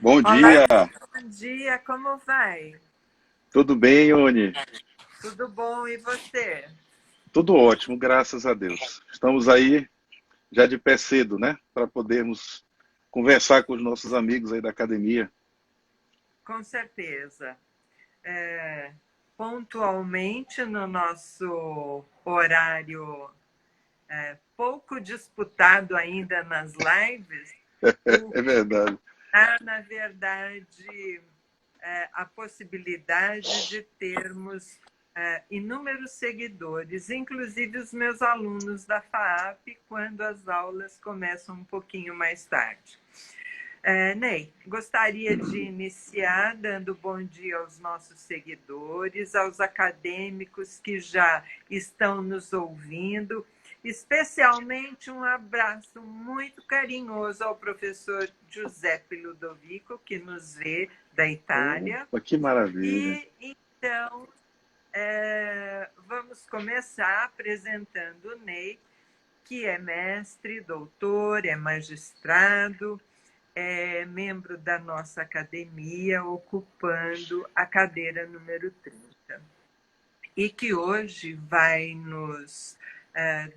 Bom Olá, dia, bom dia, como vai? tudo bem, Ione? Tudo bom e você? Tudo ótimo, graças a Deus. Estamos aí já de pé cedo, né? Para podermos conversar com os nossos amigos aí da academia. Com certeza. É, pontualmente no nosso horário pouco disputado ainda nas lives, o É verdade. há, na verdade, a possibilidade de termos inúmeros seguidores, inclusive os meus alunos da FAAP, quando as aulas começam um pouquinho mais tarde. Ney, gostaria de iniciar dando bom dia aos nossos seguidores, aos acadêmicos que já estão nos ouvindo, especialmente um abraço muito carinhoso ao professor Giuseppe Ludovico, que nos vê da Itália. Opa, que maravilha. E então vamos começar apresentando o Ney, que é mestre, doutor, é magistrado, é membro da nossa academia, ocupando a cadeira número 30. E que hoje vai nos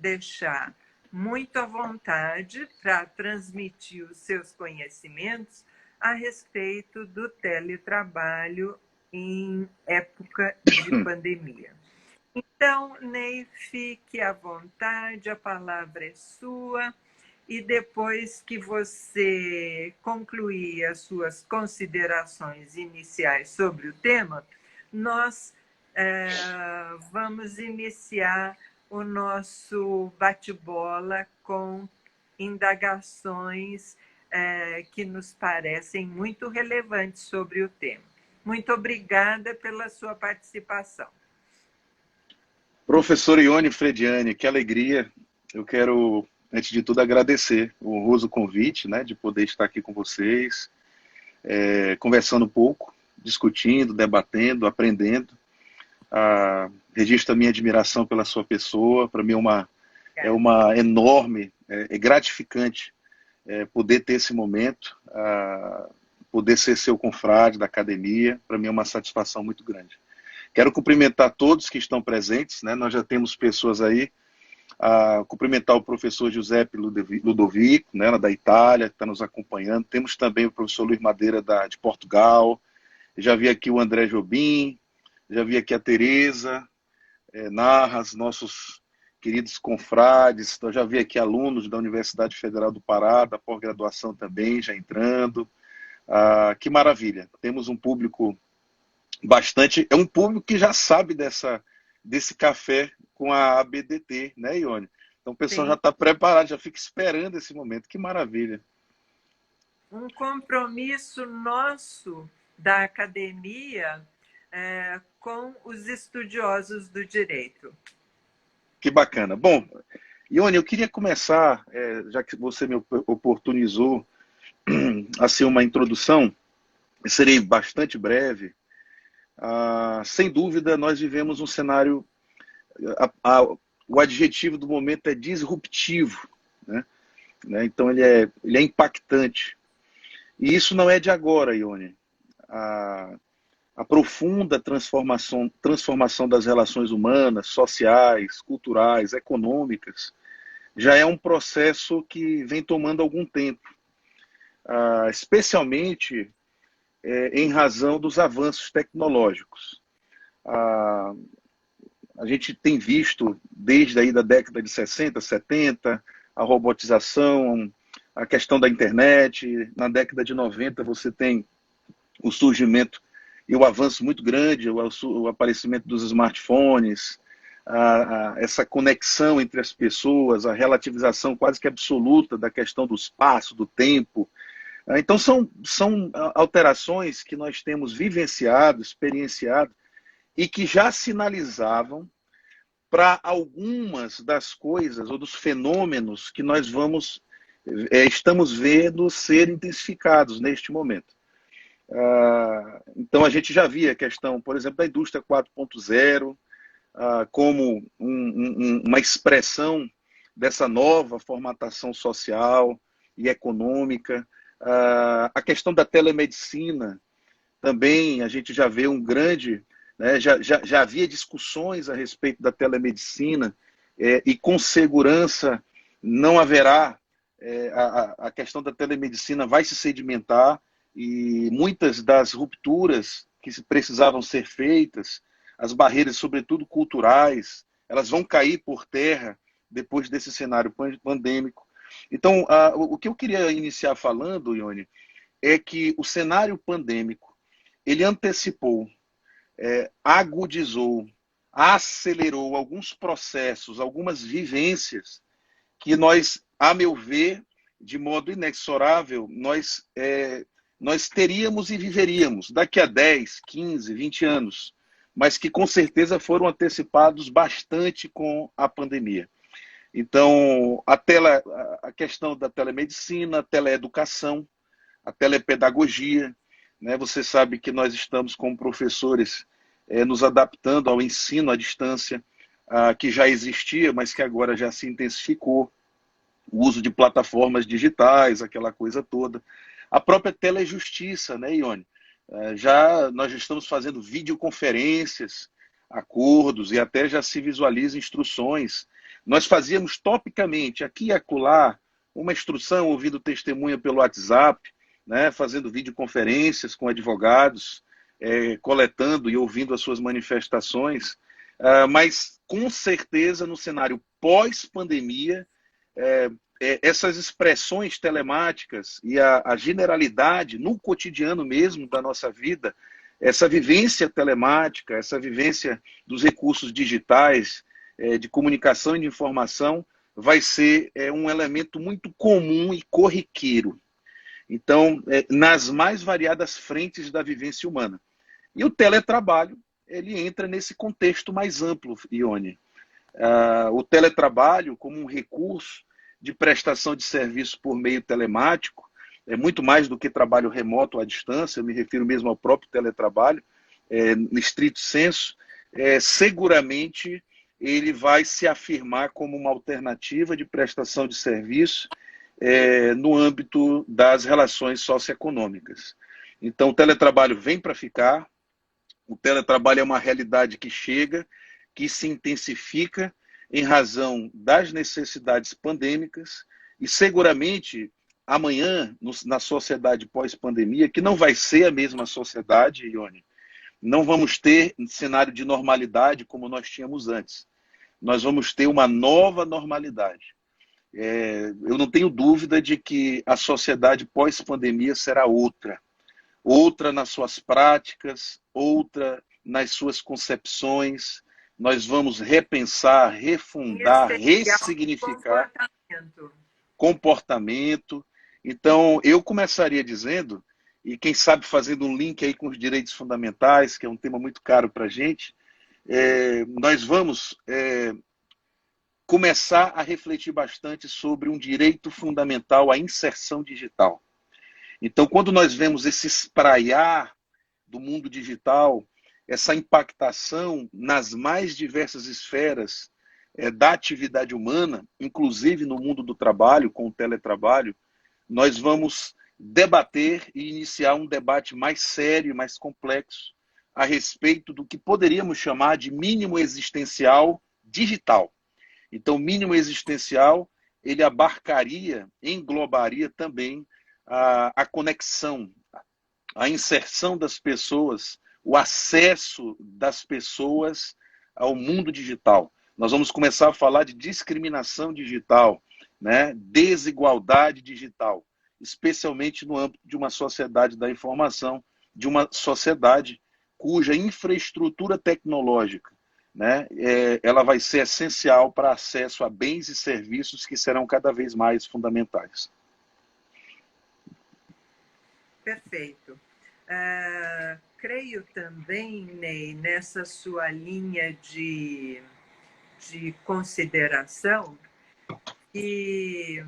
deixar muito à vontade para transmitir os seus conhecimentos a respeito do teletrabalho em época de pandemia. Então, Ney, fique à vontade, a palavra é sua. E depois que você concluir as suas considerações iniciais sobre o tema, nós vamos iniciar o nosso bate-bola com indagações que nos parecem muito relevantes sobre o tema. Muito obrigada pela sua participação. Professor Ione Frediani, que alegria. Eu quero, antes de tudo, agradecer o honroso convite, né, de poder estar aqui com vocês, conversando um pouco, discutindo, debatendo, aprendendo. Registro a minha admiração pela sua pessoa. Para mim é uma enorme, é gratificante poder ter esse momento, poder ser seu confrade da academia. Para mim é uma satisfação muito grande. Quero cumprimentar todos que estão presentes, né? Nós já temos pessoas aí, cumprimentar o professor Giuseppe Ludovico, né, da Itália, que está nos acompanhando. Temos também o professor Luiz Madeira de Portugal. Já vi aqui o André Jobim, já vi aqui a Tereza Narras, nossos queridos confrades. Eu já vi aqui alunos da Universidade Federal do Pará, da pós-graduação também, já entrando. Que maravilha. Temos um público bastante. É um público que já sabe desse café com a ABDT, né, Ione? Então o pessoal já Sim. está preparado, já fica esperando esse momento. Que maravilha. Um compromisso nosso da academia com os estudiosos do direito. Que bacana. Bom, Ione, eu queria começar, já que você me oportunizou, assim, uma introdução, eu serei bastante breve. Sem dúvida, nós vivemos um cenário, o adjetivo do momento é disruptivo, né? Então ele é impactante. E isso não é de agora, Ione. A profunda transformação das relações humanas, sociais, culturais, econômicas, já é um processo que vem tomando algum tempo, especialmente em razão dos avanços tecnológicos. A gente tem visto, desde aí da década de 60, 70, a robotização, a questão da internet. Na década de 90 você tem o surgimento e o avanço muito grande, o aparecimento dos smartphones, essa conexão entre as pessoas, a relativização quase que absoluta da questão do espaço, do tempo. Então são alterações que nós temos vivenciado, experienciado, e que já sinalizavam para algumas das coisas ou dos fenômenos que nós estamos vendo ser intensificados neste momento. Então a gente já via a questão, por exemplo, da indústria 4.0 como uma expressão dessa nova formatação social e econômica. A questão da telemedicina também, a gente já vê um grande, né, já havia discussões a respeito da telemedicina, e com segurança não haverá, a questão da telemedicina vai se sedimentar e muitas das rupturas que precisavam ser feitas, as barreiras, sobretudo culturais, elas vão cair por terra depois desse cenário pandêmico. Então, o que eu queria iniciar falando, Ione, é que o cenário pandêmico ele antecipou, agudizou, acelerou alguns processos, algumas vivências que nós, a meu ver, de modo inexorável, nós teríamos e viveríamos daqui a 10, 15, 20 anos, mas que com certeza foram antecipados bastante com a pandemia. Então, a questão da telemedicina, a teleeducação, a telepedagogia, né? Você sabe que nós estamos como professores nos adaptando ao ensino à distância, que já existia, mas que agora já se intensificou, o uso de plataformas digitais, aquela coisa toda. A própria telejustiça, né, Ione? Nós já estamos fazendo videoconferências, acordos e até já se visualiza instruções. Nós fazíamos topicamente, aqui e acolá, uma instrução, ouvindo testemunha pelo WhatsApp, né, fazendo videoconferências com advogados, coletando e ouvindo as suas manifestações, mas com certeza no cenário pós-pandemia, essas expressões telemáticas e a generalidade no cotidiano mesmo da nossa vida, essa vivência telemática, essa vivência dos recursos digitais, de comunicação e de informação, vai ser um elemento muito comum e corriqueiro. Então, nas mais variadas frentes da vivência humana. E o teletrabalho, ele entra nesse contexto mais amplo, Ione. O teletrabalho como um recurso de prestação de serviço por meio telemático, é muito mais do que trabalho remoto à distância, eu me refiro mesmo ao próprio teletrabalho, no estrito senso, seguramente ele vai se afirmar como uma alternativa de prestação de serviço no âmbito das relações socioeconômicas. Então, o teletrabalho vem para ficar, o teletrabalho é uma realidade que chega, que se intensifica em razão das necessidades pandêmicas e seguramente amanhã, na sociedade pós-pandemia, que não vai ser a mesma sociedade, Ione, não vamos ter um cenário de normalidade como nós tínhamos antes. Nós vamos ter uma nova normalidade. Eu não tenho dúvida de que a sociedade pós-pandemia será outra. Outra nas suas práticas, outra nas suas concepções. Nós vamos repensar, refundar, ressignificar comportamento. Então, eu começaria dizendo, e quem sabe fazendo um link aí com os direitos fundamentais, que é um tema muito caro para a gente, nós vamos começar a refletir bastante sobre um direito fundamental à inserção digital. Então, quando nós vemos esse espraiar do mundo digital, essa impactação nas mais diversas esferas da atividade humana, inclusive no mundo do trabalho, com o teletrabalho, nós vamos debater e iniciar um debate mais sério, mais complexo, a respeito do que poderíamos chamar de mínimo existencial digital. Então, mínimo existencial, ele abarcaria, englobaria também a conexão, a inserção das pessoas, o acesso das pessoas ao mundo digital. Nós vamos começar a falar de discriminação digital, né? Desigualdade digital, especialmente no âmbito de uma sociedade da informação, de uma sociedade cuja infraestrutura tecnológica, né, ela vai ser essencial para acesso a bens e serviços que serão cada vez mais fundamentais. Perfeito. Creio também, Ney, nessa sua linha de consideração, que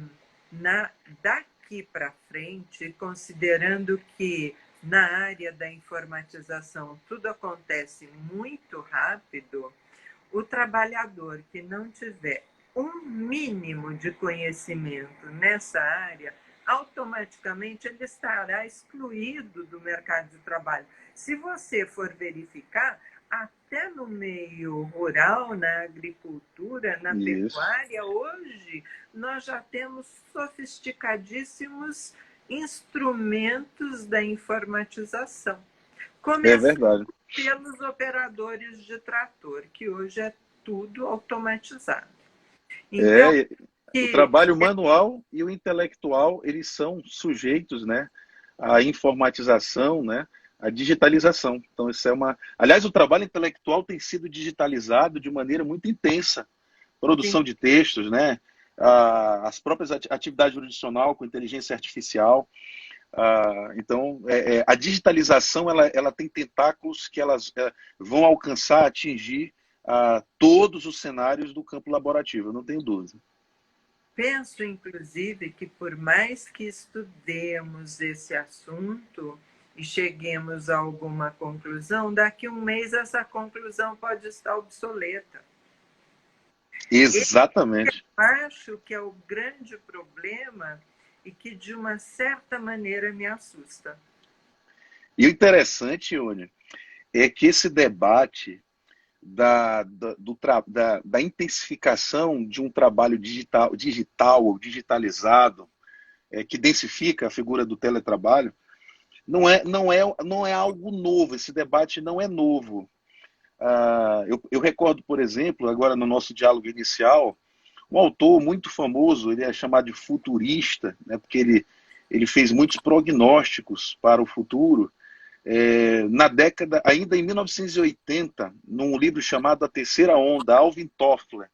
daqui para frente, considerando que na área da informatização tudo acontece muito rápido, o trabalhador que não tiver um mínimo de conhecimento nessa área, automaticamente ele estará excluído do mercado de trabalho. Se você for verificar, até no meio rural, na agricultura, na Isso. pecuária, hoje nós já temos sofisticadíssimos instrumentos da informatização. É Começando verdade. pelos operadores de trator, que hoje é tudo automatizado. Então, É, o trabalho manual e o intelectual, eles são sujeitos, né, à informatização, né, à digitalização. Então, isso é uma... Aliás, o trabalho intelectual tem sido digitalizado de maneira muito intensa. sim, Produção de textos, né, as próprias atividades jurisdicional com inteligência artificial. Então, a digitalização ela tem tentáculos que elas vão alcançar, atingir todos os cenários do campo laborativo, eu não tenho dúvida. penso, inclusive, que por mais que estudemos esse assunto e cheguemos a alguma conclusão, daqui a um mês essa conclusão pode estar obsoleta. Esse Exatamente. eu acho que é o grande problema e que, de uma certa maneira, me assusta. E o interessante, Ione, é que esse debate da intensificação de um trabalho digital ou digitalizado, que densifica a figura do teletrabalho, não é algo novo, esse debate não é novo. Eu recordo, por exemplo, agora no nosso diálogo inicial, um autor muito famoso, ele é chamado de futurista, né, porque ele fez muitos prognósticos para o futuro, na década, ainda em 1980, num livro chamado A Terceira Onda, Alvin Toffler,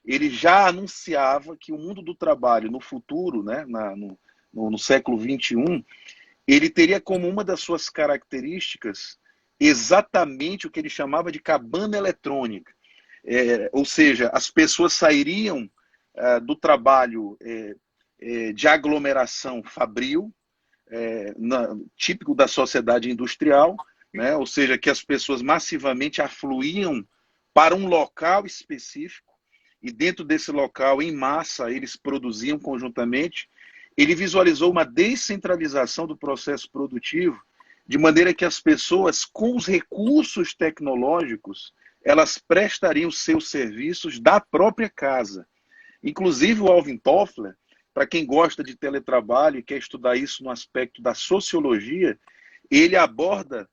ele já anunciava que o mundo do trabalho no futuro, né, no século XXI, ele teria como uma das suas características exatamente o que ele chamava de cabana eletrônica. Ou seja, as pessoas sairiam do trabalho de aglomeração fabril, típico da sociedade industrial, né? Ou seja, que as pessoas massivamente afluíam para um local específico e dentro desse local, em massa, eles produziam conjuntamente. Ele visualizou uma descentralização do processo produtivo, de maneira que as pessoas, com os recursos tecnológicos, elas prestariam seus serviços da própria casa. Inclusive, o Alvin Toffler, para quem gosta de teletrabalho e quer estudar isso no aspecto da sociologia, ele aborda,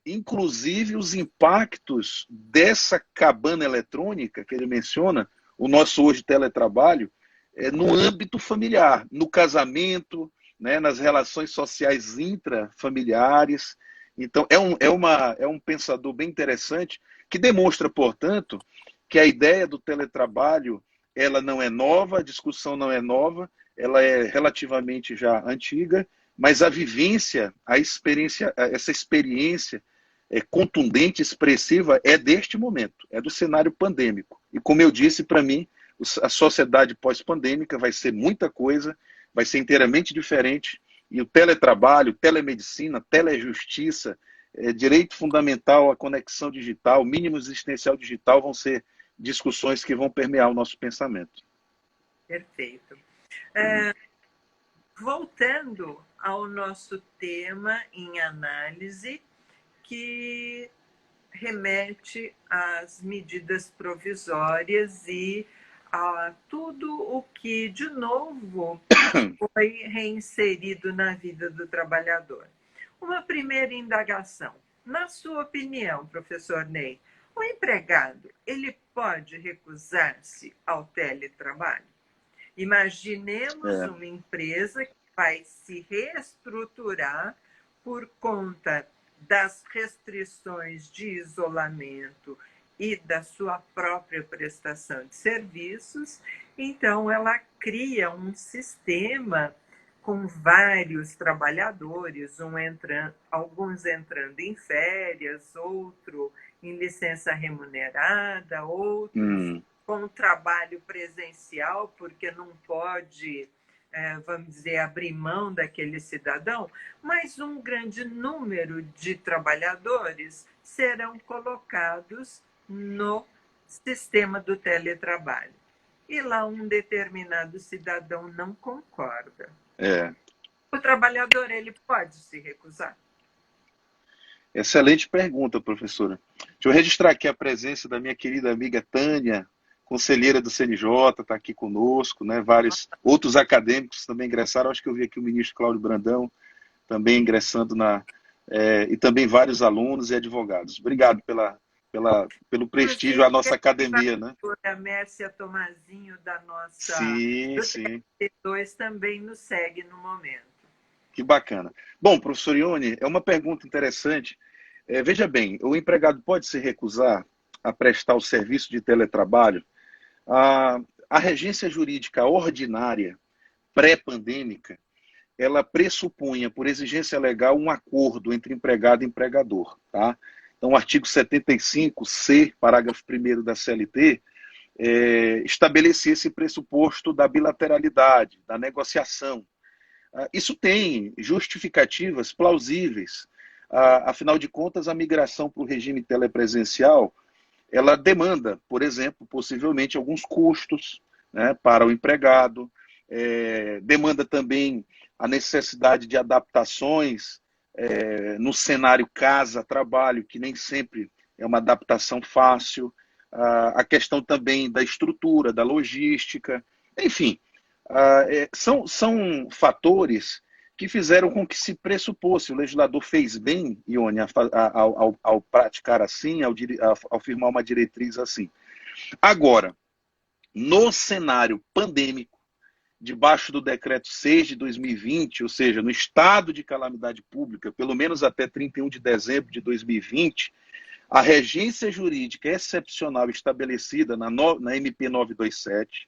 inclusive, os impactos dessa cabana eletrônica que ele menciona, o nosso hoje teletrabalho, no âmbito familiar, no casamento, né, nas relações sociais intrafamiliares. Então, é um pensador bem interessante que demonstra, portanto, que a ideia do teletrabalho ela não é nova, a discussão não é nova, ela é relativamente já antiga, mas a vivência, a experiência, essa experiência contundente, expressiva, é deste momento, é do cenário pandêmico. E como eu disse, para mim, a sociedade pós-pandêmica vai ser muita coisa, vai ser inteiramente diferente, e o teletrabalho, telemedicina, telejustiça, direito fundamental à conexão digital, mínimo existencial digital vão ser discussões que vão permear o nosso pensamento. Perfeito. Voltando ao nosso tema em análise, que remete às medidas provisórias e a tudo o que, de novo, foi reinserido na vida do trabalhador. Uma primeira indagação. Na sua opinião, professor Ney, o empregado ele pode recusar-se ao teletrabalho? Imaginemos É. uma empresa que vai se reestruturar por conta das restrições de isolamento e da sua própria prestação de serviços, então ela cria um sistema com vários trabalhadores, alguns entrando em férias, outro em licença remunerada, outros com trabalho presencial, porque não pode, vamos dizer, abrir mão daquele cidadão, mas um grande número de trabalhadores serão colocados no sistema do teletrabalho. E lá um determinado cidadão não concorda. É. O trabalhador, ele pode se recusar? Excelente pergunta, professora. Deixa eu registrar aqui a presença da minha querida amiga Tânia, conselheira do CNJ, está aqui conosco, né? Vários outros acadêmicos também ingressaram. Acho que eu vi aqui o ministro Cláudio Brandão também ingressando e também vários alunos e advogados. Obrigado pelo prestígio Inclusive, à nossa academia, né? a doutora Mércia Tomazinho, Sim, do sim. TRT2, também nos segue no momento. Que bacana. Bom, professor Ione, é uma pergunta interessante. Veja bem, o empregado pode se recusar a prestar o serviço de teletrabalho? A, a regência jurídica ordinária pré-pandêmica, ela pressupunha, por exigência legal, um acordo entre empregado e empregador. Tá? Então, o artigo 75C, parágrafo 1º da CLT, estabelecia esse pressuposto da bilateralidade, da negociação. Isso tem justificativas plausíveis. Afinal de contas, a migração para o regime telepresencial, ela demanda, por exemplo, possivelmente alguns custos, né, para o empregado, demanda também a necessidade de adaptações no cenário casa-trabalho, que nem sempre é uma adaptação fácil, a questão também da estrutura, da logística, enfim, são fatores que fizeram com que se pressuposse, o legislador fez bem, Ione, ao praticar assim, ao firmar uma diretriz assim. Agora, no cenário pandêmico, debaixo do decreto 6 de 2020, ou seja, no estado de calamidade pública, pelo menos até 31 de dezembro de 2020, a regência jurídica excepcional estabelecida na MP 927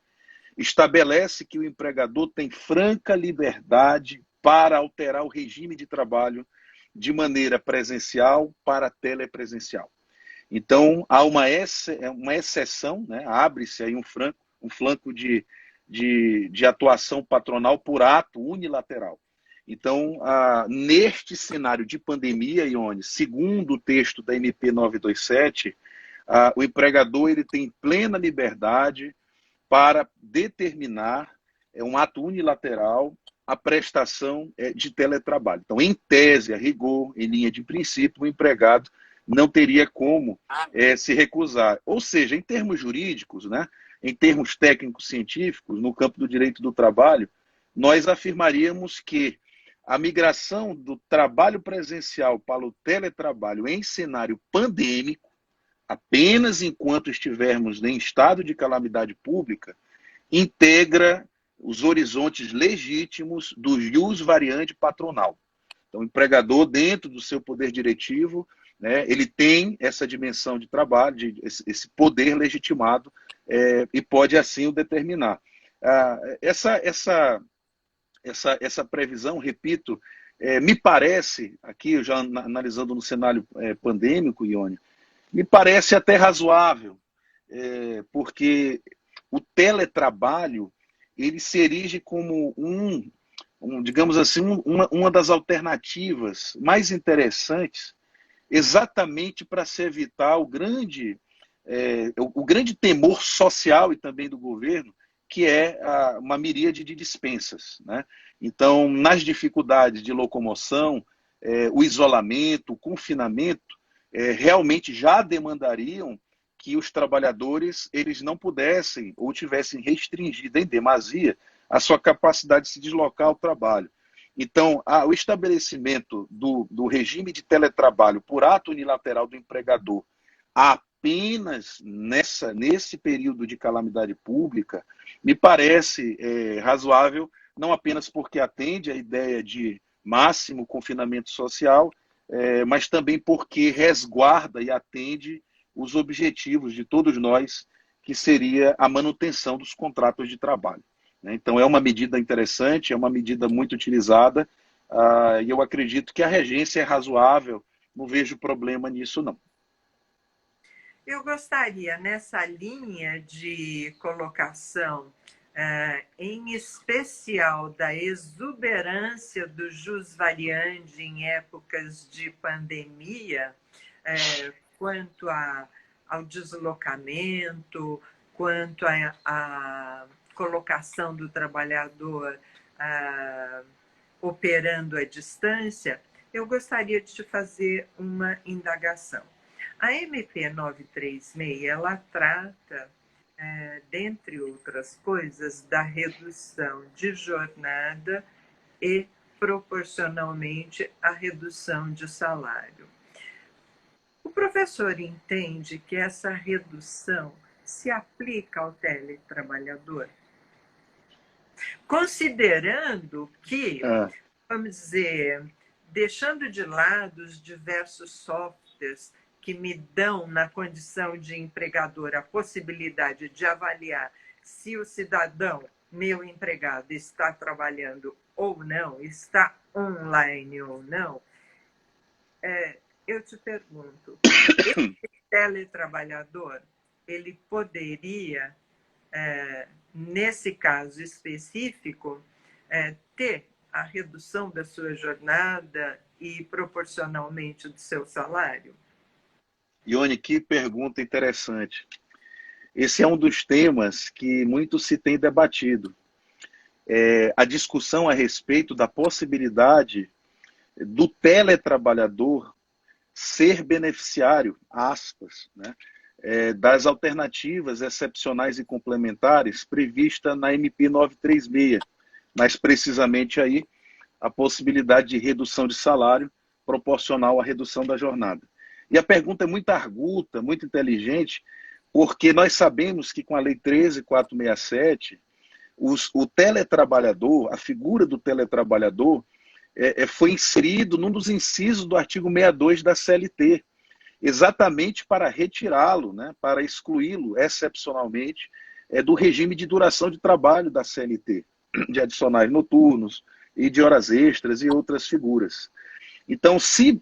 estabelece que o empregador tem franca liberdade para alterar o regime de trabalho de maneira presencial para telepresencial. Então, há uma exceção, né? Abre-se aí um flanco de atuação patronal por ato unilateral. Então, neste cenário de pandemia, Ione, segundo o texto da MP 927, o empregador ele tem plena liberdade para determinar um ato unilateral a prestação de teletrabalho. Então, em tese, a rigor, em linha de princípio, o empregado não teria como se recusar. Ou seja, em termos jurídicos, né, em termos técnicos científicos, no campo do direito do trabalho, nós afirmaríamos que a migração do trabalho presencial para o teletrabalho em cenário pandêmico, apenas enquanto estivermos em estado de calamidade pública, integra os horizontes legítimos do ius variante patronal. Então, o empregador, dentro do seu poder diretivo, né, ele tem essa dimensão de trabalho, esse poder legitimado, e pode assim o determinar. Essa previsão, repito, me parece, aqui já analisando no cenário pandêmico, Ione, me parece até razoável, porque o teletrabalho ele se erige como digamos assim, uma das alternativas mais interessantes, exatamente para se evitar o grande temor social e também do governo, que é uma miríade de dispensas. Né? Então, nas dificuldades de locomoção, o isolamento, o confinamento, realmente já demandariam que os trabalhadores eles não pudessem ou tivessem restringido em demasia a sua capacidade de se deslocar ao trabalho. Então, o estabelecimento do regime de teletrabalho por ato unilateral do empregador apenas nesse período de calamidade pública me parece razoável, não apenas porque atende à ideia de máximo confinamento social, mas também porque resguarda e atende os objetivos de todos nós, que seria a manutenção dos contratos de trabalho. Né? Então, é uma medida interessante, é uma medida muito utilizada, e eu acredito que a regência é razoável, não vejo problema nisso, não. Eu gostaria, nessa linha de colocação, em especial da exuberância do jus variandi em épocas de pandemia, quanto ao deslocamento, quanto à colocação do trabalhador operando à distância, eu gostaria de te fazer uma indagação. A MP 936, ela trata, dentre outras coisas, da redução de jornada e, proporcionalmente, a redução de salário. O professor entende que essa redução se aplica ao teletrabalhador? Considerando que, vamos dizer, deixando de lado os diversos softwares que me dão, na condição de empregador, a possibilidade de avaliar se o cidadão, meu empregado, está trabalhando ou não, está online ou não, eu te pergunto, esse teletrabalhador, ele poderia, nesse caso específico, ter a redução da sua jornada e proporcionalmente do seu salário? Ione, que pergunta interessante. Esse é um dos temas que muito se tem debatido. A discussão a respeito da possibilidade do teletrabalhador ser beneficiário, aspas, né, das alternativas excepcionais e complementares prevista na MP 936, mais precisamente aí a possibilidade de redução de salário proporcional à redução da jornada. E a pergunta é muito arguta, muito inteligente, porque nós sabemos que com a Lei 13.467, o teletrabalhador, a figura do teletrabalhador, foi inserido num dos incisos do artigo 62 da CLT, exatamente para retirá-lo, né, para excluí-lo excepcionalmente do regime de duração de trabalho da CLT, de adicionais noturnos e de horas extras e outras figuras. Então, se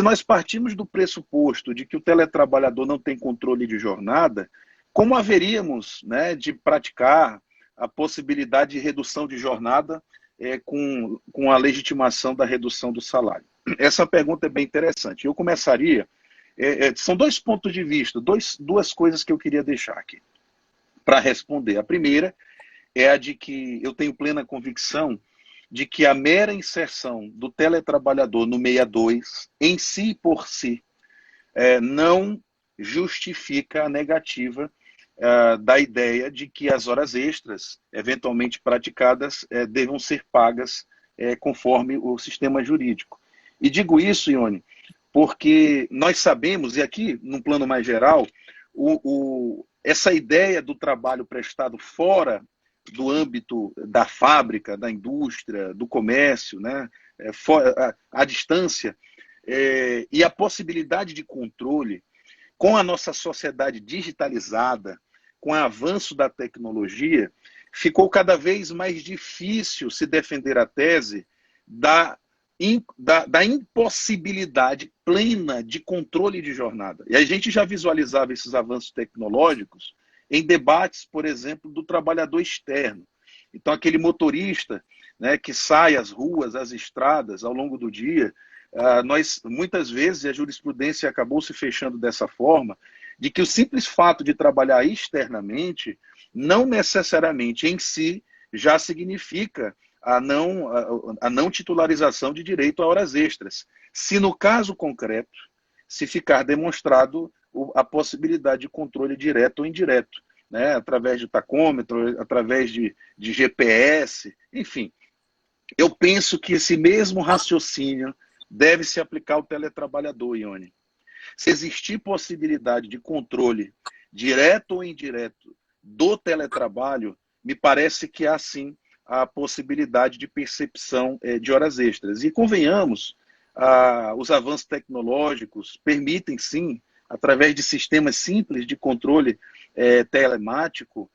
nós partimos do pressuposto de que o teletrabalhador não tem controle de jornada, como haveríamos, né, de praticar a possibilidade de redução de jornada com a legitimação da redução do salário? Essa pergunta é bem interessante. Eu começaria... são dois pontos de vista, duas coisas que eu queria deixar aqui para responder. A primeira é a de que eu tenho plena convicção de que a mera inserção do teletrabalhador no 62, em si por si, não justifica a negativa da ideia de que as horas extras, eventualmente praticadas, devam ser pagas conforme o sistema jurídico. E digo isso, Ione, porque nós sabemos, e aqui, num plano mais geral, essa ideia do trabalho prestado fora do âmbito da fábrica, da indústria, do comércio, né, à distância, e a possibilidade de controle, com a nossa sociedade digitalizada, com o avanço da tecnologia, ficou cada vez mais difícil se defender a tese da impossibilidade plena de controle de jornada. E a gente já visualizava esses avanços tecnológicos em debates, por exemplo, do trabalhador externo. Então, aquele motorista, né, que sai às ruas, às estradas, ao longo do dia, nós, muitas vezes, a jurisprudência acabou se fechando dessa forma, de que o simples fato de trabalhar externamente não necessariamente em si já significa a não titularização de direito a horas extras. Se no caso concreto, se ficar demonstrado a possibilidade de controle direto ou indireto, né, através de tacômetro, através de GPS, enfim. Eu penso que esse mesmo raciocínio deve se aplicar ao teletrabalhador, Ione. Se existir possibilidade de controle direto ou indireto do teletrabalho, me parece que há sim a possibilidade de percepção de horas extras. E convenhamos, os avanços tecnológicos permitem sim, através de sistemas simples de controle telemático,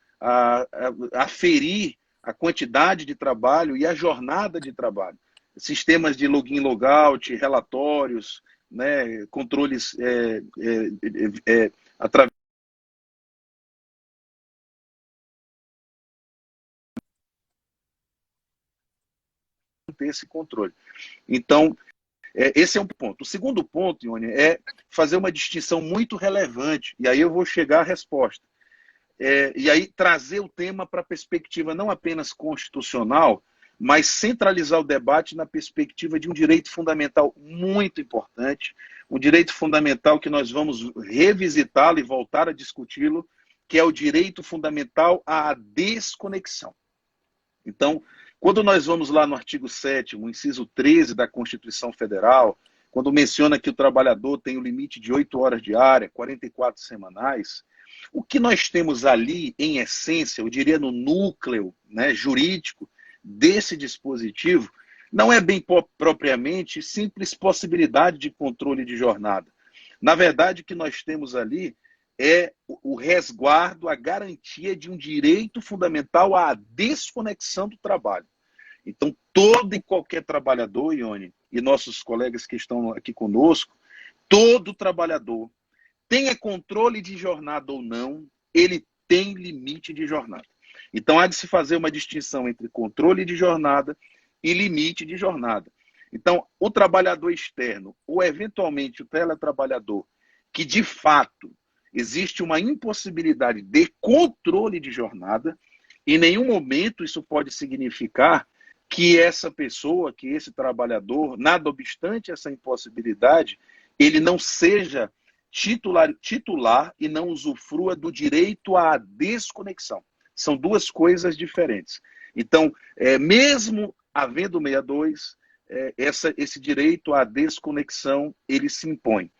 aferir a quantidade de trabalho e a jornada de trabalho. Sistemas de login, logout, relatórios, né, controles através desse controle. Então, esse é um ponto. O segundo ponto, Ione, é fazer uma distinção muito relevante, e aí eu vou chegar à resposta. E aí trazer o tema para a perspectiva não apenas constitucional, mas centralizar o debate na perspectiva de um direito fundamental muito importante, um direito fundamental que nós vamos revisitá-lo e voltar a discuti-lo, que é o direito fundamental à desconexão. Então, quando nós vamos lá no artigo 7º, inciso 13 da Constituição Federal, quando menciona que o trabalhador tem o limite de 8 horas diárias, 44 semanais, o que nós temos ali, em essência, eu diria no núcleo, né, jurídico desse dispositivo, não é bem propriamente simples possibilidade de controle de jornada. Na verdade, o que nós temos ali é o resguardo, a garantia de um direito fundamental à desconexão do trabalho. Então, todo e qualquer trabalhador, Ione, e nossos colegas que estão aqui conosco, todo trabalhador, tenha controle de jornada ou não, ele tem limite de jornada. Então, há de se fazer uma distinção entre controle de jornada e limite de jornada. Então, o trabalhador externo, ou eventualmente o teletrabalhador, que de fato existe uma impossibilidade de controle de jornada, em nenhum momento isso pode significar que essa pessoa, que esse trabalhador, nada obstante essa impossibilidade, ele não seja titular e não usufrua do direito à desconexão. São duas coisas diferentes. Então, mesmo havendo 62, esse direito à desconexão, ele se impõe.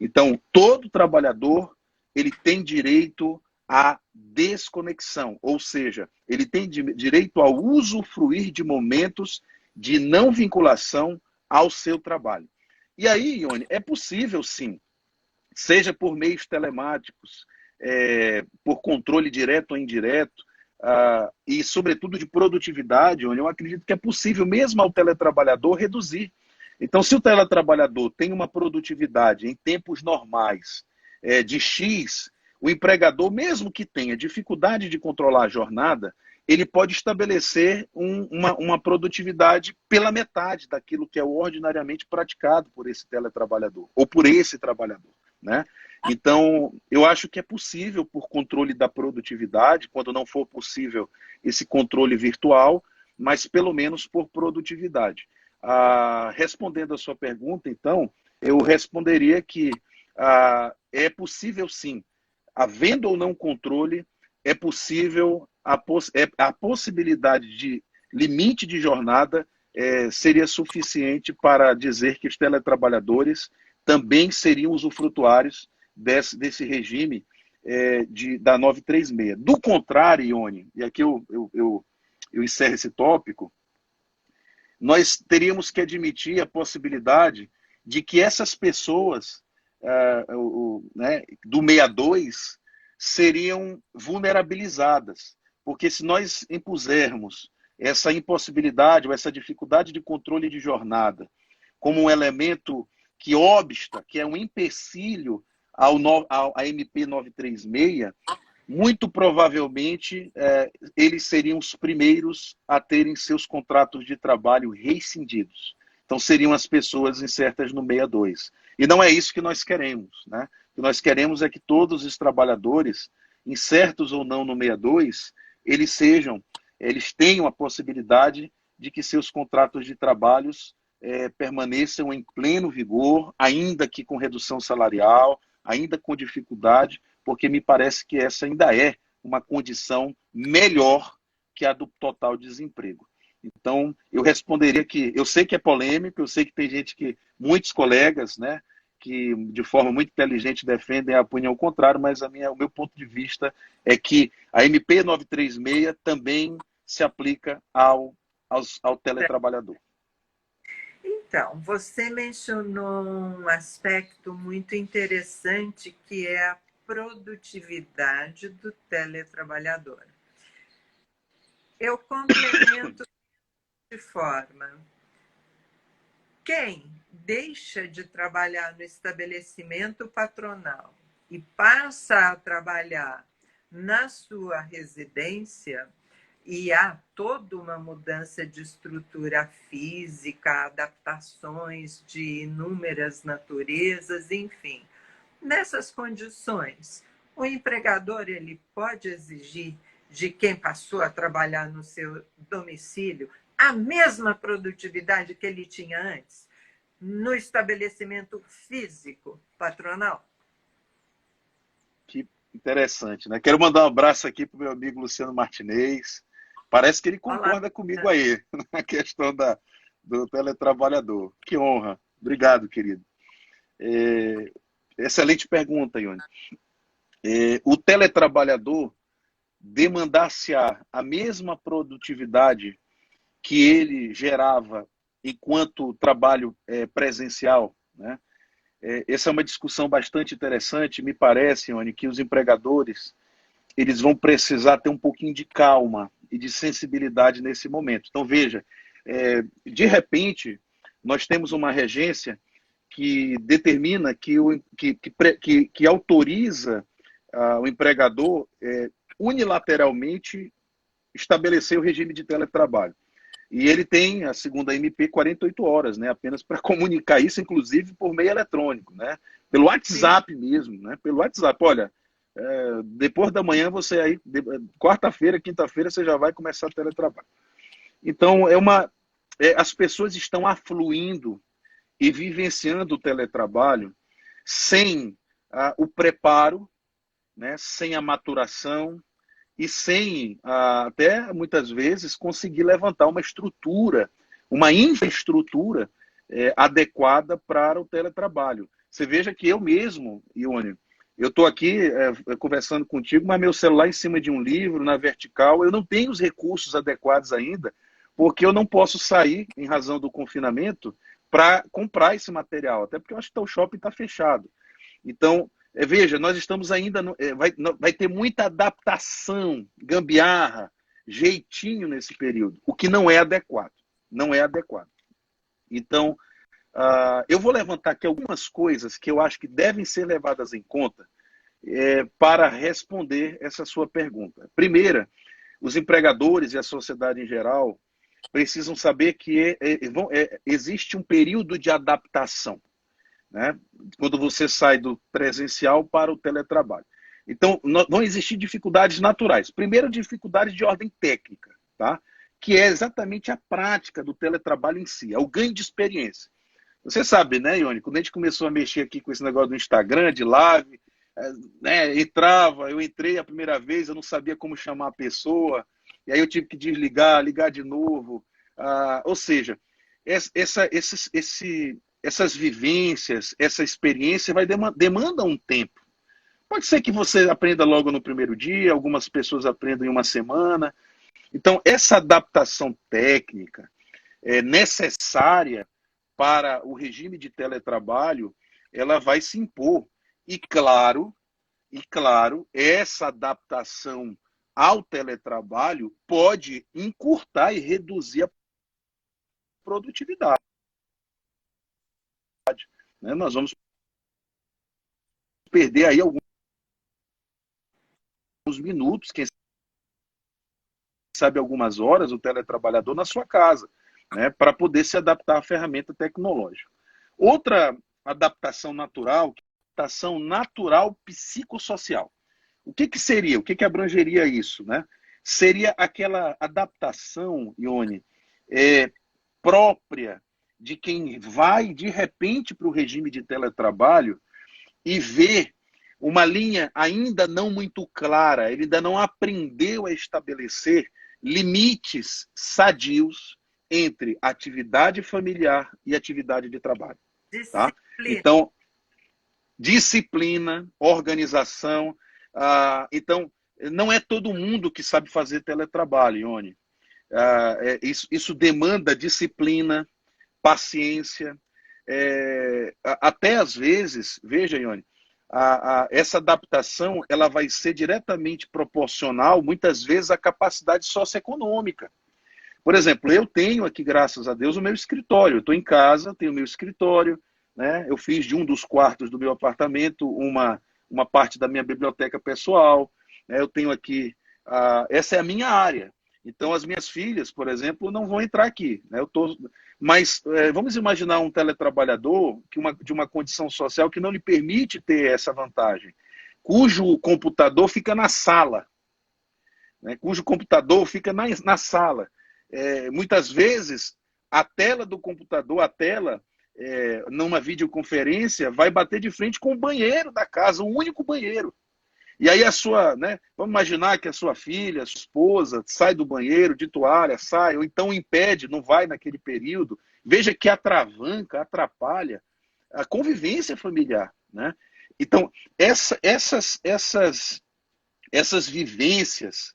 Então, todo trabalhador, ele tem direito à desconexão, ou seja, ele tem direito ao usufruir de momentos de não vinculação ao seu trabalho. E aí, Ione, é possível sim, seja por meios telemáticos, por controle direto ou indireto, e sobretudo de produtividade, Ione, eu acredito que é possível mesmo ao teletrabalhador reduzir. Então, se o teletrabalhador tem uma produtividade em tempos normais de X, o empregador, mesmo que tenha dificuldade de controlar a jornada, ele pode estabelecer uma produtividade pela metade daquilo que é ordinariamente praticado por esse teletrabalhador, ou por esse trabalhador, né? Então, eu acho que é possível, por controle da produtividade, quando não for possível esse controle virtual, mas pelo menos por produtividade. Respondendo a sua pergunta, então, eu responderia que é possível sim, havendo ou não controle, é possível a possibilidade de limite de jornada seria suficiente para dizer que os teletrabalhadores também seriam usufrutuários desse regime da 936. Do contrário, Ione, e aqui eu encerro esse tópico, nós teríamos que admitir a possibilidade de que essas pessoas né, do 62 seriam vulnerabilizadas. Porque se nós impusermos essa impossibilidade ou essa dificuldade de controle de jornada como um elemento que obsta, que é um empecilho à MP 936, muito provavelmente eles seriam os primeiros a terem seus contratos de trabalho rescindidos. Então seriam as pessoas insertas no 62. E não é isso que nós queremos, né? O que nós queremos é que todos os trabalhadores, insertos ou não no 62, eles tenham a possibilidade de que seus contratos de trabalhos permaneçam em pleno vigor, ainda que com redução salarial, ainda com dificuldade, porque me parece que essa ainda é uma condição melhor que a do total desemprego. Então, eu responderia que eu sei que é polêmico, eu sei que tem gente muitos colegas, né, que de forma muito inteligente defendem a opinião contrária, mas o meu ponto de vista é que a MP 936 também se aplica ao teletrabalhador. Então, você mencionou um aspecto muito interessante que é a produtividade do teletrabalhador. Eu complemento de forma: quem deixa de trabalhar no estabelecimento patronal e passa a trabalhar na sua residência, e há toda uma mudança de estrutura física, adaptações de inúmeras naturezas, enfim. Nessas condições, o empregador ele pode exigir de quem passou a trabalhar no seu domicílio a mesma produtividade que ele tinha antes no estabelecimento físico patronal? Que interessante, né? Quero mandar um abraço aqui para o meu amigo Luciano Martinez. Parece que ele Olá. concorda comigo aí, na questão do teletrabalhador. Que honra. Obrigado, querido. É, excelente pergunta, Ione. O teletrabalhador demandar-se-á a mesma produtividade que ele gerava enquanto trabalho presencial, né? Essa é uma discussão bastante interessante. Me parece, Ione, que os empregadores eles vão precisar ter um pouquinho de calma e de sensibilidade nesse momento. Então, veja, de repente, nós temos uma regência que determina que autoriza o empregador unilateralmente estabelecer o regime de teletrabalho. E ele tem, a segunda MP, 48 horas, né, apenas para comunicar isso, inclusive por meio eletrônico, né, pelo WhatsApp mesmo, né, pelo WhatsApp. Olha, depois da manhã você aí, quarta-feira, quinta-feira, você já vai começar a teletrabalho. Então, as pessoas estão afluindo e vivenciando o teletrabalho sem o preparo, né, sem a maturação e sem, até muitas vezes, conseguir levantar uma estrutura, uma infraestrutura adequada para o teletrabalho. Você veja que eu mesmo, Ione, eu estou aqui conversando contigo, mas meu celular em cima de um livro, na vertical, eu não tenho os recursos adequados ainda, porque eu não posso sair, em razão do confinamento, para comprar esse material, até porque eu acho que o shopping está fechado. Então, veja, nós estamos ainda. Vai ter muita adaptação, gambiarra, jeitinho nesse período, o que não é adequado. Não é adequado. Então, eu vou levantar aqui algumas coisas que eu acho que devem ser levadas em conta para responder essa sua pergunta. Primeira, os empregadores e a sociedade em geral precisam saber que existe um período de adaptação, né? Quando você sai do presencial para o teletrabalho. Então, vão existir dificuldades naturais. Primeiro, dificuldades de ordem técnica, tá? Que é exatamente a prática do teletrabalho em si, é o ganho de experiência. Você sabe, né, Ione, quando a gente começou a mexer aqui com esse negócio do Instagram, de live, né, eu entrei a primeira vez, eu não sabia como chamar a pessoa, e aí eu tive que desligar, ligar de novo. Ou seja, essas vivências, essa experiência demanda um tempo. Pode ser que você aprenda logo no primeiro dia, algumas pessoas aprendam em uma semana. Então, essa adaptação técnica é necessária para o regime de teletrabalho, ela vai se impor. E claro, essa adaptação ao teletrabalho pode encurtar e reduzir a produtividade, né? Nós vamos perder aí alguns minutos, quem sabe algumas horas, o teletrabalhador na sua casa, né, para poder se adaptar à ferramenta tecnológica. Outra adaptação natural psicossocial. O que seria? O que abrangeria isso, né? Seria aquela adaptação, Ione, própria de quem vai de repente para o regime de teletrabalho e vê uma linha ainda não muito clara, ele ainda não aprendeu a estabelecer limites sadios entre atividade familiar e atividade de trabalho. Tá? Então, disciplina, organização. Então, não é todo mundo que sabe fazer teletrabalho, Ione. Isso demanda disciplina, paciência. Até às vezes, veja, Ione, essa adaptação ela vai ser diretamente proporcional, muitas vezes, à capacidade socioeconômica. Por exemplo, eu tenho aqui, graças a Deus, o meu escritório. Eu estou em casa, tenho o meu escritório, né? Eu fiz de um dos quartos do meu apartamento uma parte da minha biblioteca pessoal, né? Eu tenho aqui, essa é a minha área. Então, as minhas filhas, por exemplo, não vão entrar aqui, né? Mas vamos imaginar um teletrabalhador de uma condição social que não lhe permite ter essa vantagem, cujo computador fica na sala, né? Cujo computador fica na sala. muitas vezes, a tela do computador, a tela, numa videoconferência, vai bater de frente com o banheiro da casa, o único banheiro. E aí a sua, né? Vamos imaginar que a sua filha, a sua esposa, sai do banheiro de toalha, sai, ou então impede, não vai naquele período. Veja que atravanca, atrapalha a convivência familiar, né? Então, essas vivências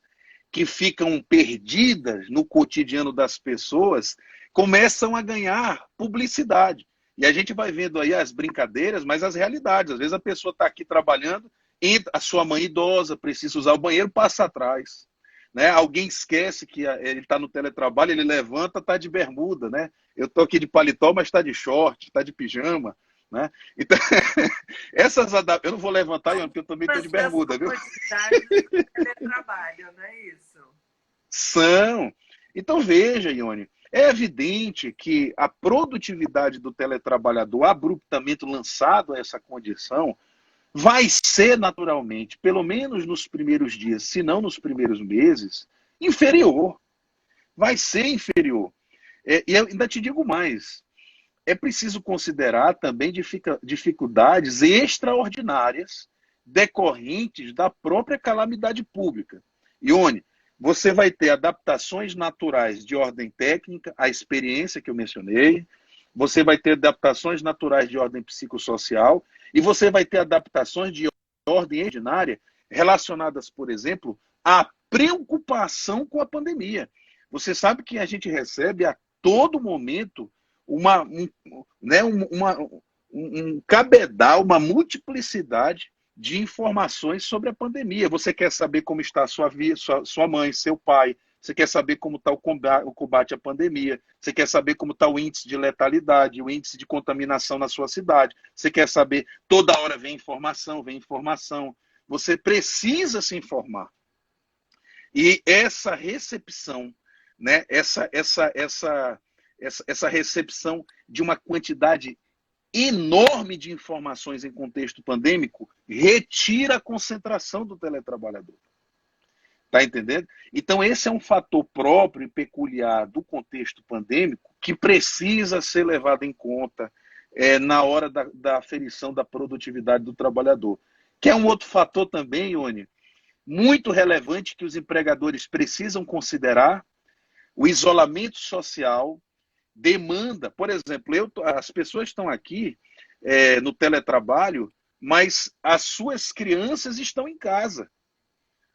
que ficam perdidas no cotidiano das pessoas começam a ganhar publicidade. E a gente vai vendo aí as brincadeiras, mas as realidades. Às vezes a pessoa está aqui trabalhando, a sua mãe idosa precisa usar o banheiro, passa atrás. Né? Alguém esquece que ele está no teletrabalho, ele levanta, está de bermuda. Né? Eu estou aqui de paletó, mas está de short, está de pijama. Né? Então, eu não vou levantar, Ian, porque eu também estou de bermuda, viu? Do teletrabalho, não é isso? São. Então veja, Ione, é evidente que a produtividade do teletrabalhador, abruptamente lançado a essa condição, vai ser naturalmente, pelo menos nos primeiros dias, se não nos primeiros meses, inferior. Vai ser inferior. E eu ainda te digo mais, é preciso considerar também dificuldades extraordinárias decorrentes da própria calamidade pública. Ione, você vai ter adaptações naturais de ordem técnica, a experiência que eu mencionei, você vai ter adaptações naturais de ordem psicossocial e você vai ter adaptações de ordem ordinária relacionadas, por exemplo, à preocupação com a pandemia. Você sabe que a gente recebe a todo momento um cabedal, uma multiplicidade de informações sobre a pandemia. Você quer saber como está sua mãe, seu pai, você quer saber como está o combate à pandemia, você quer saber como está o índice de letalidade, o índice de contaminação na sua cidade, você quer saber, toda hora vem informação. Você precisa se informar. E essa recepção, né, essa recepção de uma quantidade enorme de informações em contexto pandêmico retira a concentração do teletrabalhador. Está entendendo? Então, esse é um fator próprio e peculiar do contexto pandêmico que precisa ser levado em conta na hora da aferição da produtividade do trabalhador. Que é um outro fator também, Ione, muito relevante que os empregadores precisam considerar: o isolamento social demanda, por exemplo, as pessoas estão aqui no teletrabalho, mas as suas crianças estão em casa.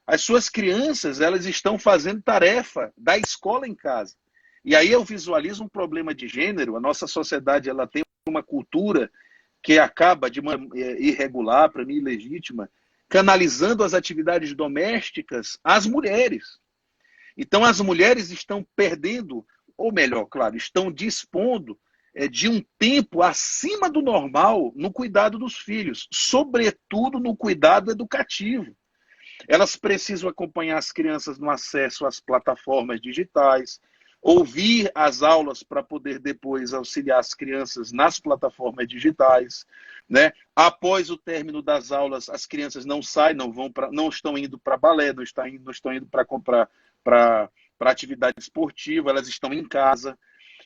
As suas crianças, elas estão fazendo tarefa da escola em casa. E aí eu visualizo um problema de gênero. A nossa sociedade, ela tem uma cultura que acaba de maneira irregular, para mim ilegítima, canalizando as atividades domésticas às mulheres. Então as mulheres estão perdendo, ou melhor, claro, estão dispondo de um tempo acima do normal no cuidado dos filhos, sobretudo no cuidado educativo. Elas precisam acompanhar as crianças no acesso às plataformas digitais, ouvir as aulas para poder depois auxiliar as crianças nas plataformas digitais. Né? Após o término das aulas, as crianças não saem, não estão indo para balé, não estão indo para comprar para atividade esportiva, elas estão em casa.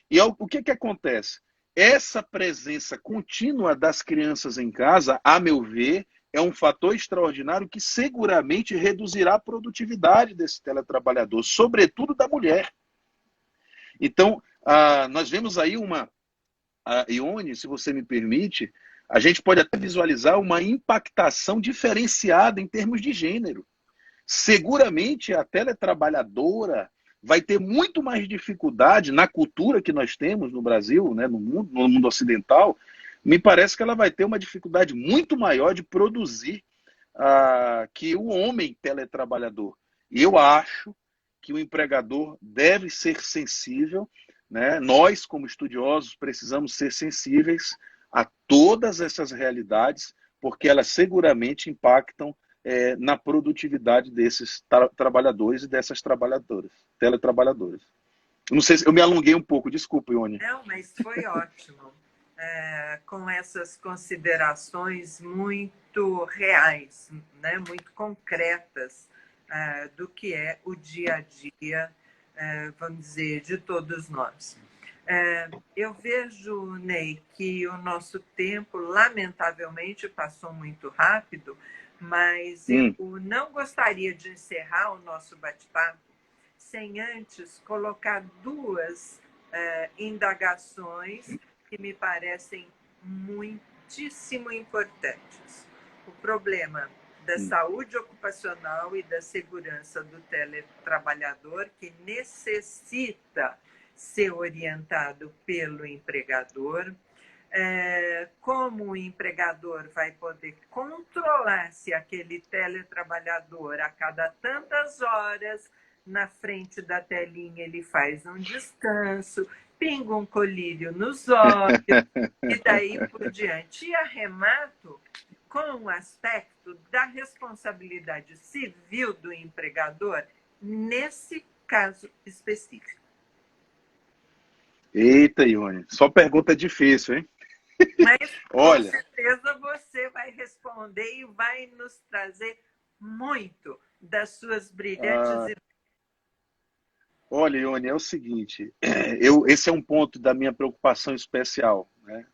E o que acontece? Essa presença contínua das crianças em casa, a meu ver, é um fator extraordinário que seguramente reduzirá a produtividade desse teletrabalhador, sobretudo da mulher. Então, nós vemos aí Ione, se você me permite, a gente pode até visualizar uma impactação diferenciada em termos de gênero. Seguramente a teletrabalhadora vai ter muito mais dificuldade na cultura que nós temos no Brasil, né, no mundo ocidental. Me parece que ela vai ter uma dificuldade muito maior de produzir que o homem teletrabalhador. E eu acho que o empregador deve ser sensível, né? Nós, como estudiosos, precisamos ser sensíveis a todas essas realidades, porque elas seguramente impactam na produtividade desses trabalhadores e dessas teletrabalhadoras. Não sei se eu me alonguei um pouco, desculpa, Ione. Não, mas foi ótimo. Com essas considerações muito reais, né? Muito concretas do que é o dia a dia vamos dizer, de todos nós. Eu vejo, Ney, que o nosso tempo, lamentavelmente, passou muito rápido, mas eu não gostaria de encerrar o nosso bate-papo sem antes colocar duas indagações que me parecem muitíssimo importantes. O problema da saúde ocupacional e da segurança do teletrabalhador, que necessita ser orientado pelo empregador. Como o empregador vai poder controlar se aquele teletrabalhador, a cada tantas horas, na frente da telinha, ele faz um descanso, pinga um colírio nos olhos, e daí por diante. E arremato com o aspecto da responsabilidade civil do empregador nesse caso específico. Eita, Ione, só pergunta difícil, hein? Mas Olha, com certeza você vai responder e vai nos trazer muito das suas brilhantes ideias. Olha, Ione, é o seguinte, esse é um ponto da minha preocupação especial, né,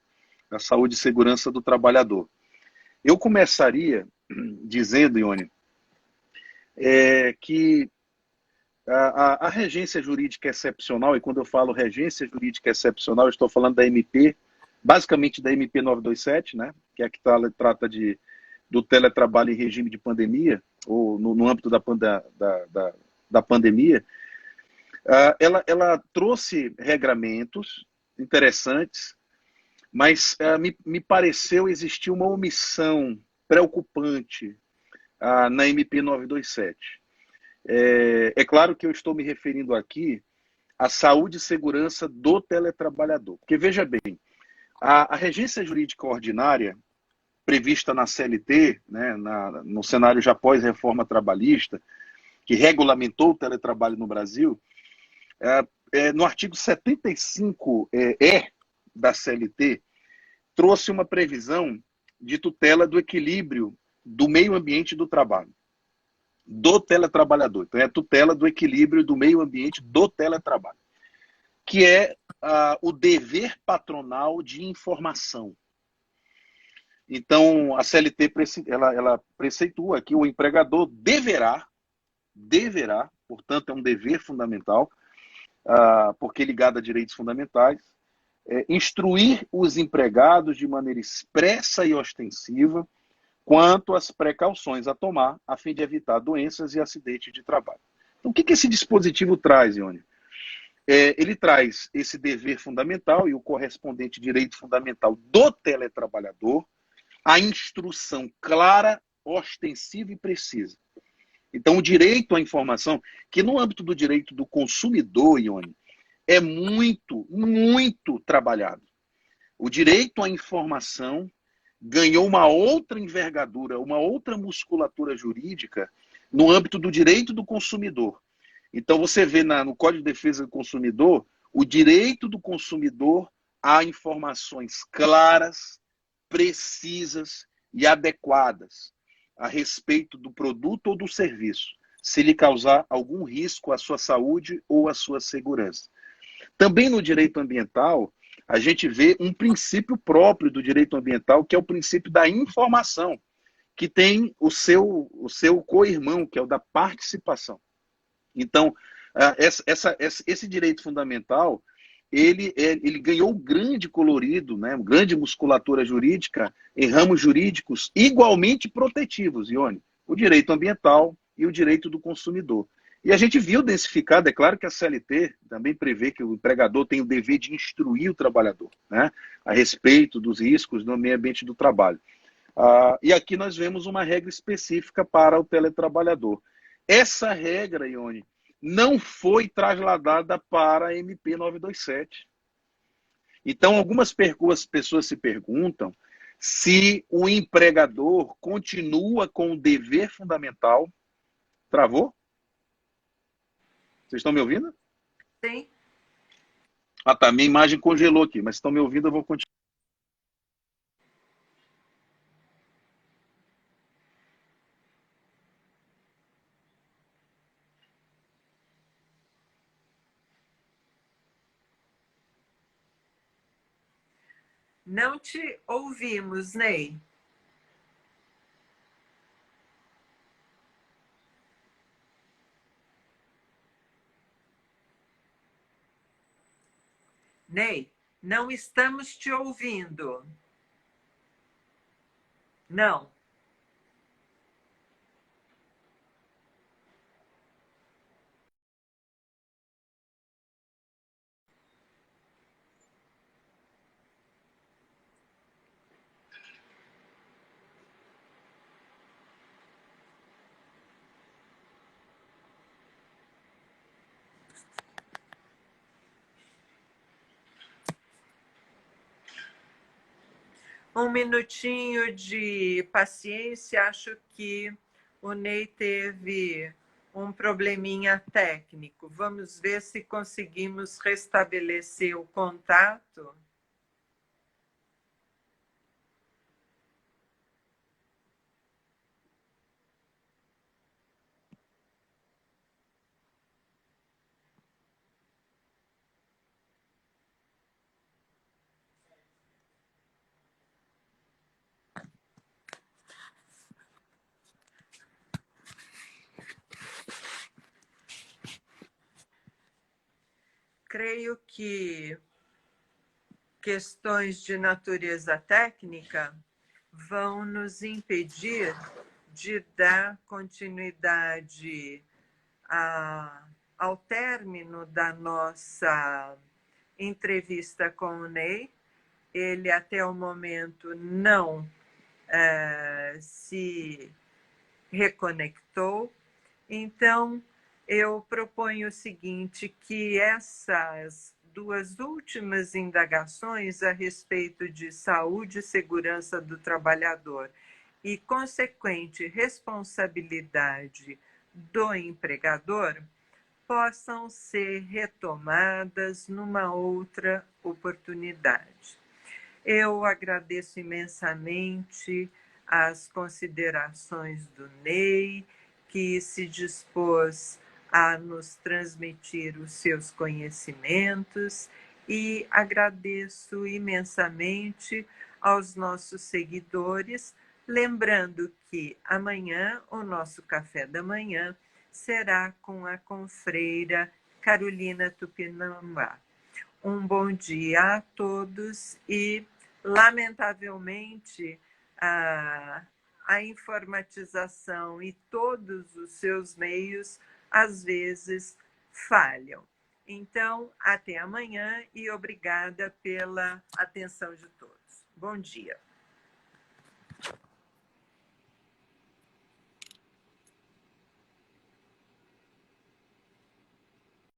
da saúde e segurança do trabalhador. Eu começaria dizendo, Ione, que a regência jurídica excepcional, e quando eu falo regência jurídica excepcional, eu estou falando da MP, basicamente da MP 927, né, que é a que trata do teletrabalho em regime de pandemia, ou no âmbito da pandemia. Ela trouxe regramentos interessantes, mas me pareceu existir uma omissão preocupante na MP 927. É claro que eu estou me referindo aqui à saúde e segurança do teletrabalhador. Porque, veja bem, a regência jurídica ordinária prevista na CLT, né, no cenário já pós-reforma trabalhista, que regulamentou o teletrabalho no Brasil, no artigo 75E da CLT, trouxe uma previsão de tutela do equilíbrio do meio ambiente do trabalho, do teletrabalhador. Então, é a tutela do equilíbrio do meio ambiente do teletrabalho, que é o dever patronal de informação. Então, a CLT ela preceitua que o empregador deverá, portanto, é um dever fundamental, porque é ligado a direitos fundamentais, instruir os empregados de maneira expressa e ostensiva quanto às precauções a tomar a fim de evitar doenças e acidentes de trabalho. Então, o que esse dispositivo traz, Ione? Ele traz esse dever fundamental e o correspondente direito fundamental do teletrabalhador, a instrução clara, ostensiva e precisa. Então, o direito à informação, que no âmbito do direito do consumidor, Ione, é muito, muito trabalhado. O direito à informação ganhou uma outra envergadura, uma outra musculatura jurídica no âmbito do direito do consumidor. Então, você vê no Código de Defesa do Consumidor o direito do consumidor a informações claras, precisas e adequadas a respeito do produto ou do serviço, se lhe causar algum risco à sua saúde ou à sua segurança. Também no direito ambiental, a gente vê um princípio próprio do direito ambiental, que é o princípio da informação, que tem o seu co-irmão, que é o da participação. Então, esse direito fundamental, ele ganhou grande colorido, né, grande musculatura jurídica em ramos jurídicos igualmente protetivos, Ione, o direito ambiental e o direito do consumidor. E a gente viu densificado, é claro que a CLT também prevê que o empregador tem o dever de instruir o trabalhador, né, a respeito dos riscos no meio ambiente do trabalho. E aqui nós vemos uma regra específica para o teletrabalhador. Essa regra, Ione, não foi trasladada para a MP 927. Então, algumas pessoas se perguntam se o empregador continua com o dever fundamental. Travou? Vocês estão me ouvindo? Sim. Tá, minha imagem congelou aqui, mas estão me ouvindo, eu vou continuar. Não te ouvimos, Ney. Ney, não estamos te ouvindo. Não. Um minutinho de paciência, acho que o Ney teve um probleminha técnico. Vamos ver se conseguimos restabelecer o contato. Creio que questões de natureza técnica vão nos impedir de dar continuidade ao término da nossa entrevista com o Ney. Ele, até o momento, não se reconectou. Então, eu proponho o seguinte, que essas duas últimas indagações a respeito de saúde e segurança do trabalhador e consequente responsabilidade do empregador possam ser retomadas numa outra oportunidade. Eu agradeço imensamente as considerações do Ney, que se dispôs a nos transmitir os seus conhecimentos, e agradeço imensamente aos nossos seguidores, lembrando que amanhã o nosso café da manhã será com a confreira Carolina Tupinambá. Um bom dia a todos e, lamentavelmente, a informatização e todos os seus meios, às vezes, falham. Então, até amanhã e obrigada pela atenção de todos. Bom dia.